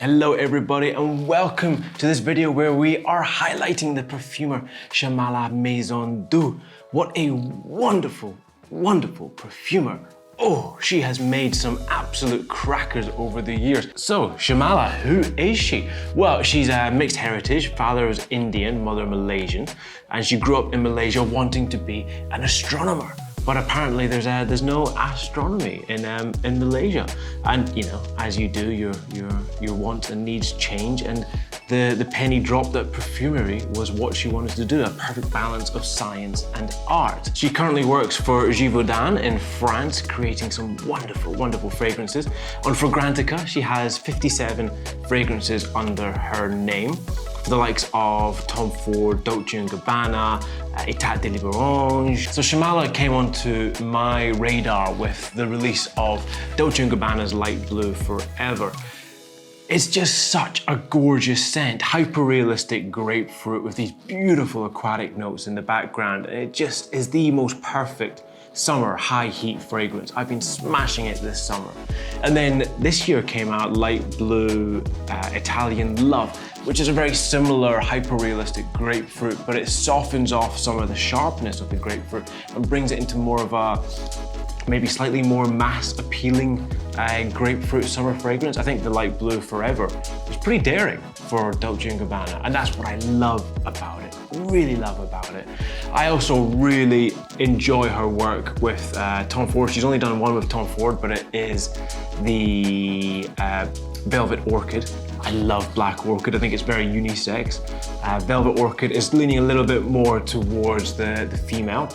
Hello everybody and welcome to this video where we are highlighting the perfumer Shyamala Maisondieu. What a wonderful, wonderful perfumer. Oh, she has made some absolute crackers over the years. So, Shamala, who is she? Well, she's a mixed heritage. Father is Indian, mother Malaysian, and she grew up in Malaysia wanting to be an astronomer. But apparently there's no astronomy in Malaysia, and you know, as you do, your wants and needs change, and the penny dropped that perfumery was what she wanted to do, a perfect balance of science and art. She currently works for Givaudan in France, creating some wonderful, wonderful fragrances. On Fragrantica, she has 57 fragrances under her name, for the likes of Tom Ford, Dolce & Gabbana, Etat de Libre. So Shamala came onto my radar with the release of Dolce & Gabbana's Light Blue Forever. It's just such a gorgeous scent, hyper-realistic grapefruit with these beautiful aquatic notes in the background. It just is the most perfect summer high heat fragrance. I've been smashing it this summer. And then this year came out Light Blue Italian Love, which is a very similar hyper-realistic grapefruit, but it softens off some of the sharpness of the grapefruit and brings it into more of a maybe slightly more mass appealing grapefruit summer fragrance. I think the Light Blue Forever is pretty daring for Dolce & Gabbana, and that's what I love about it, really love about it. I also really enjoy her work with Tom Ford. She's only done one with Tom Ford, but it is the Velvet Orchid. I love Black Orchid, I think it's very unisex. Velvet Orchid is leaning a little bit more towards the female,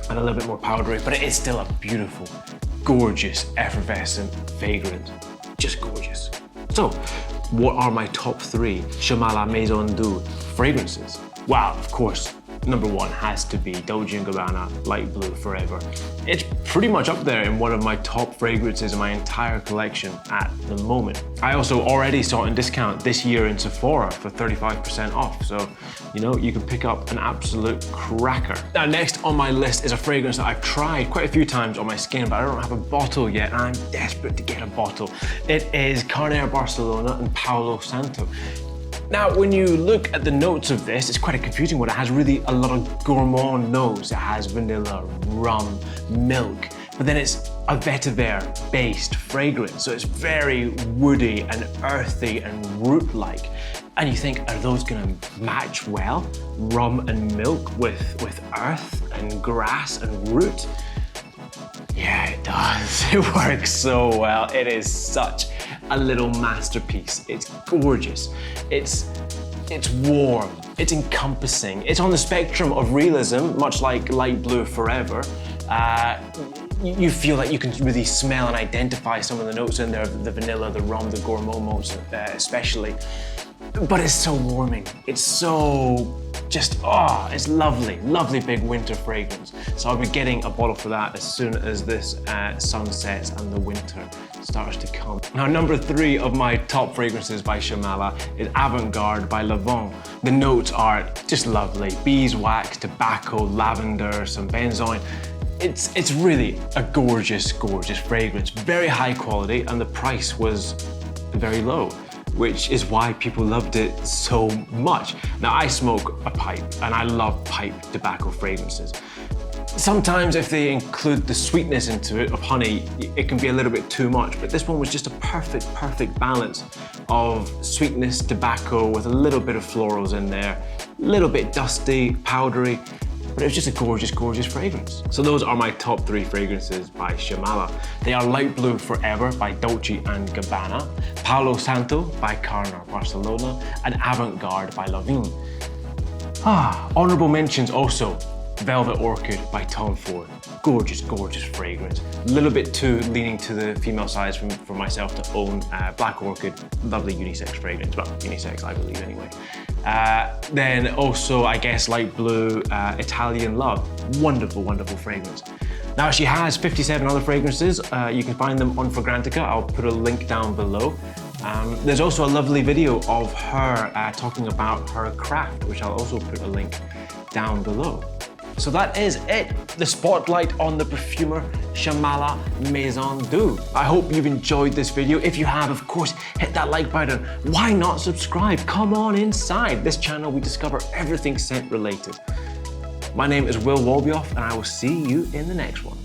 and a little bit more powdery, but it is still a beautiful, gorgeous, effervescent fragrance. Just gorgeous. So, what are my top 3 Shyamala Maisondieu fragrances? Well, of course, number 1 has to be Dolce & Gabbana Light Blue Forever. It's pretty much up there in one of my top fragrances in my entire collection at the moment. I also already saw it in discount this year in Sephora for 35% off, so you know, you can pick up an absolute cracker. Now, next on my list is a fragrance that I've tried quite a few times on my skin, but I don't have a bottle yet, and I'm desperate to get a bottle. It is Carner Barcelona and Palo Santo. Now, when you look at the notes of this, it's quite a confusing one. It has really a lot of gourmand notes. It has vanilla, rum, milk, but then it's a vetiver-based fragrance, so it's very woody and earthy and root-like. And you think, are those gonna match well? Rum and milk with earth and grass and root? Yeah, it does. It works so well. It is such a little masterpiece. It's gorgeous. It's warm. It's encompassing. It's on the spectrum of realism, much like Light Blue Forever. You feel like you can really smell and identify some of the notes in there, the vanilla, the rum, the gourmand notes especially. But it's so warming. It's so just, it's lovely, lovely big winter fragrance. So I'll be getting a bottle for that as soon as this sun sets and the winter starts to come. Now, number 3 of my top fragrances by Shamala is Avant-Garde by Lavon. The notes are just lovely. Beeswax, tobacco, lavender, some benzoin. It's really a gorgeous, gorgeous fragrance. Very high quality, and the price was very low, which is why people loved it so much. Now, I smoke a pipe, and I love pipe tobacco fragrances. Sometimes if they include the sweetness into it of honey, it can be a little bit too much, but this one was just a perfect, perfect balance of sweetness, tobacco, with a little bit of florals in there, a little bit dusty, powdery, but it was just a gorgeous, gorgeous fragrance. So those are my top 3 fragrances by Shamala. They are Light Blue Forever by Dolce & Gabbana, Palo Santo by Carner Barcelona, and Avant-Garde by Lavon. Honorable mentions also, Velvet Orchid by Tom Ford. Gorgeous, gorgeous fragrance. A little bit too leaning to the female side for myself to own. Black Orchid, lovely unisex fragrance. Well, unisex, I believe anyway. Then also, I guess, Light Blue Italian Love. Wonderful, wonderful fragrance. Now, she has 57 other fragrances. You can find them on Fragrantica. I'll put a link down below. There's also a lovely video of her talking about her craft, which I'll also put a link down below. So that is it, the spotlight on the perfumer Shyamala Maisondieu. I hope you've enjoyed this video. If you have, of course, hit that like button. Why not subscribe? Come on inside. This channel, we discover everything scent related. My name is Will Wolbioff, and I will see you in the next one.